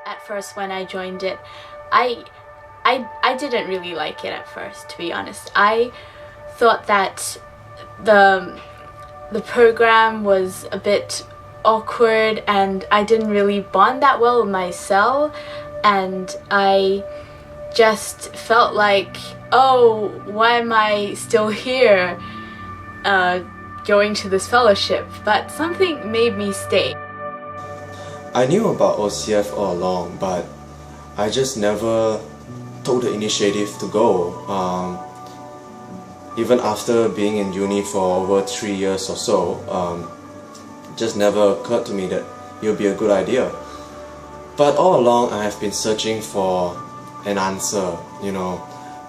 At first when I joined it, I didn't really like it at first, to be honest. I thought that the program was a bit awkward and I didn't really bond that well with my cell, and I just felt like, oh, why am I still here going to this fellowship? But something made me stay. I knew about OCF all along, but I just never took the initiative to go. Even after being in uni for over 3 years or so, just never occurred to me that it would be a good idea. But all along I have been searching for an answer,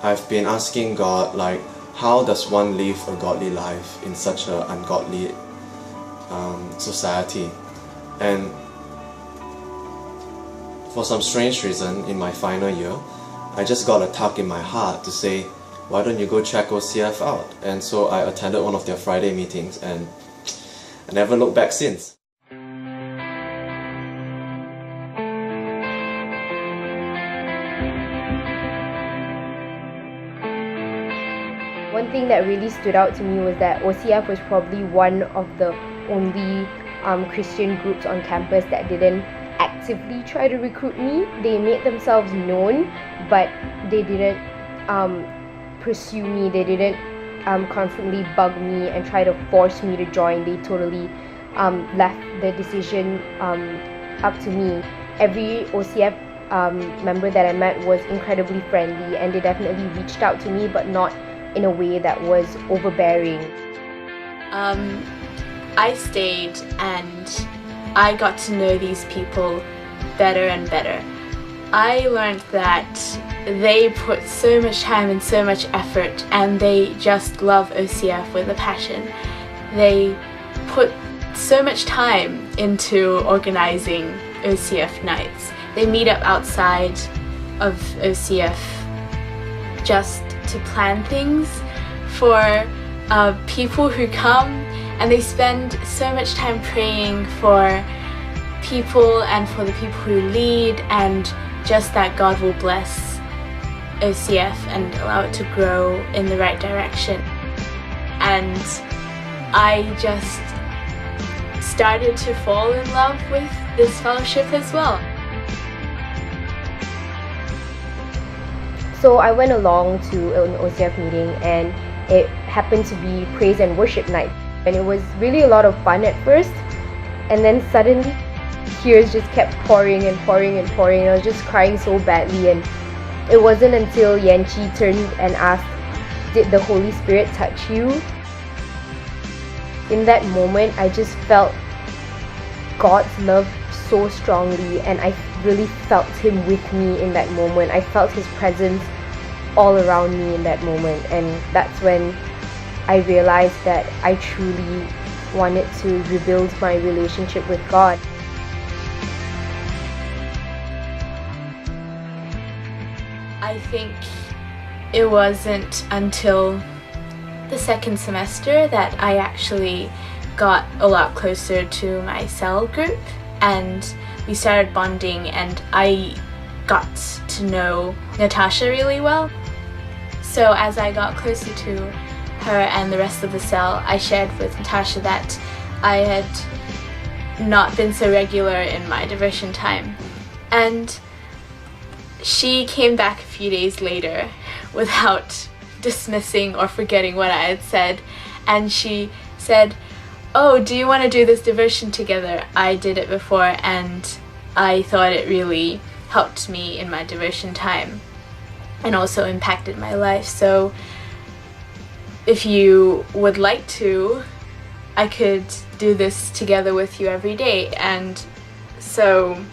I've been asking God, like, how does one live a godly life in such an ungodly society? And for some strange reason, in my final year, I just got a tug in my heart to say, why don't you go check OCF out? And so I attended one of their Friday meetings and I never looked back since. One thing that really stood out to me was that OCF was probably one of the only Christian groups on campus that didn't actively try to recruit me. They made themselves known, but they didn't pursue me. They didn't constantly bug me and try to force me to join. They totally left the decision up to me. Every OCF member that I met was incredibly friendly, and they definitely reached out to me, but not in a way that was overbearing. I stayed and I got to know these people better and better. I learned that they put so much time and so much effort, and they just love OCF with a passion. They put so much time into organizing OCF nights. They meet up outside of OCF just to plan things for people who come, and they spend so much time praying for people and for the people who lead, and just that God will bless OCF and allow it to grow in the right direction. And I just started to fall in love with this fellowship as well. So I went along to an OCF meeting, and it happened to be praise and worship night. And it was really a lot of fun at first, and then suddenly tears just kept pouring and pouring and pouring. I was just crying so badly, and it wasn't until Yanchi turned and asked, "Did the Holy Spirit touch you?" In that moment, I just felt God's love so strongly, and I really felt Him with me in that moment. I felt His presence all around me in that moment, and that's when I realized that I truly wanted to rebuild my relationship with God. I think it wasn't until the second semester that I actually got a lot closer to my cell group, and we started bonding, and I got to know Natasha really well. So as I got closer to her and the rest of the cell, I shared with Natasha that I had not been so regular in my devotion time, and she came back a few days later without dismissing or forgetting what I had said, and she said, "Oh, do you want to do this devotion together? I did it before and I thought it really helped me in my devotion time and also impacted my life. So if you would like to, I could do this together with you every day." And so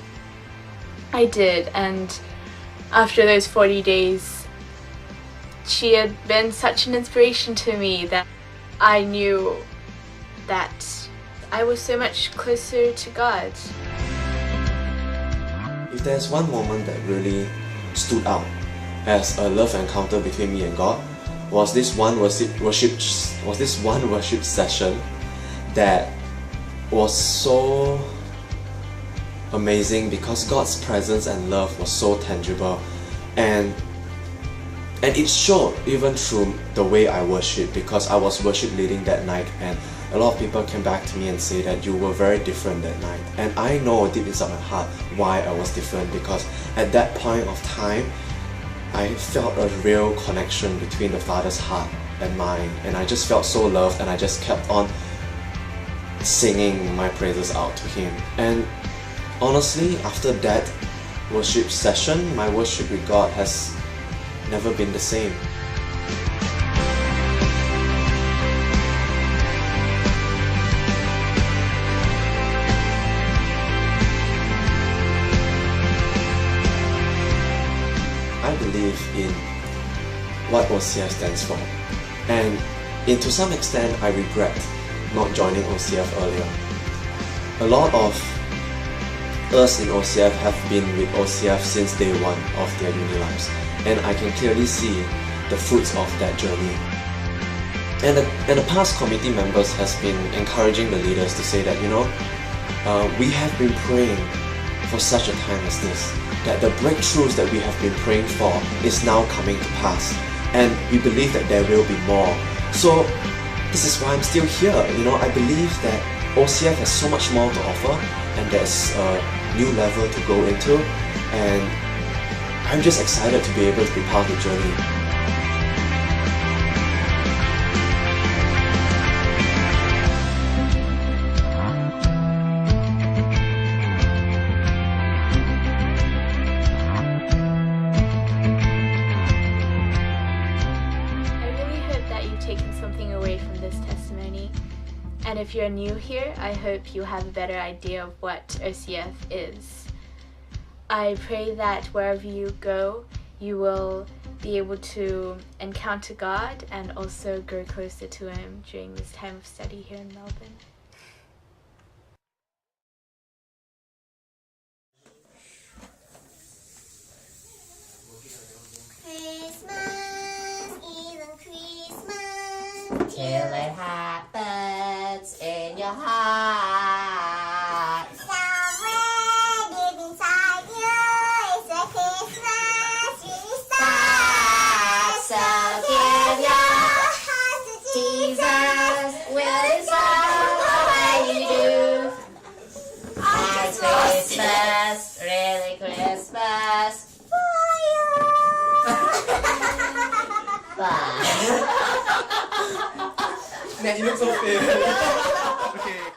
I did, and after those 40 days, she had been such an inspiration to me that I knew that I was so much closer to God. If there's one moment that really stood out as a love encounter between me and God, was this one worship session that was so amazing because God's presence and love was so tangible, and it showed even through the way I worship, because I was worship leading that night, and a lot of people came back to me and say that you were very different that night. And I know deep inside my heart why I was different, because at that point of time I felt a real connection between the Father's heart and mine, and I just felt so loved, and I just kept on singing my praises out to Him. And honestly, after that worship session, my worship with God has never been the same. I believe in what OCF stands for, and to some extent I regret not joining OCF earlier. A lot of us in OCF have been with OCF since day one of their uni lives, and I can clearly see the fruits of that journey. And the past committee members has been encouraging the leaders to say that, we have been praying for such a time as this, that the breakthroughs that we have been praying for is now coming to pass, and we believe that there will be more. So this is why I'm still here. I believe that OCF has so much more to offer, and there's a new level to go into, and I'm just excited to be able to be part of the journey. Taken something away from this testimony, and if you're new here, I hope you have a better idea of what OCF is. I pray that wherever you go, you will be able to encounter God and also grow closer to Him during this time of study here in Melbourne. Till it happens in your heart. Somewhere deep inside you is a Christmas restart. So give your heart to Jesus, will it's all what you do. It's Christmas, really Christmas for you. Bye. Man, you look so fit. Okay.